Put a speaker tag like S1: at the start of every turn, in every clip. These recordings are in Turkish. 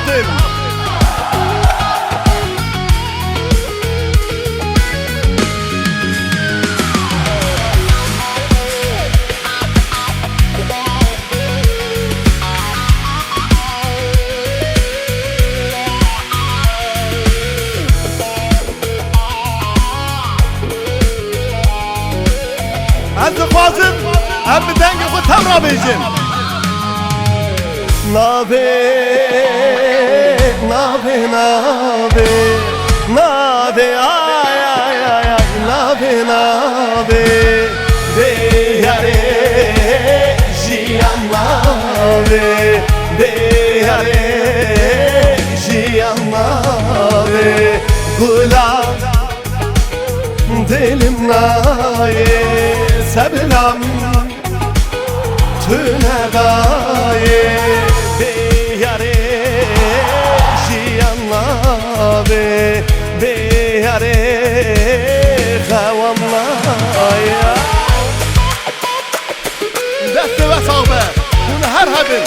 S1: غافل از خوازم ام دنگ خود هم را بیجیم نابه نابه نابه نابه آی آی آی آی نابه نابه دیاره جیان نابه دیاره جیان نابه گلاب dilim naye seblam tüne gaye beyare jiyannabe beyare khavamnaya deste ve sahbe bunu her habin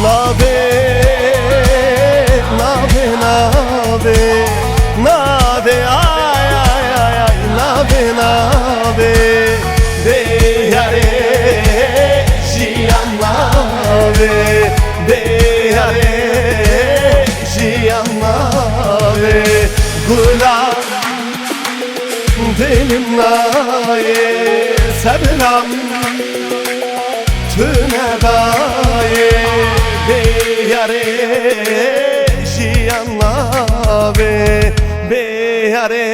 S1: Nabe, nabe, nabe, nabe, ay, ay, ay, ay, nabe, nabe, de yare, jiyan nabe, de yare, jiyan nabe, gulam, dilim naye, seblam, tüne gaye. Beyare jiyannabe beyare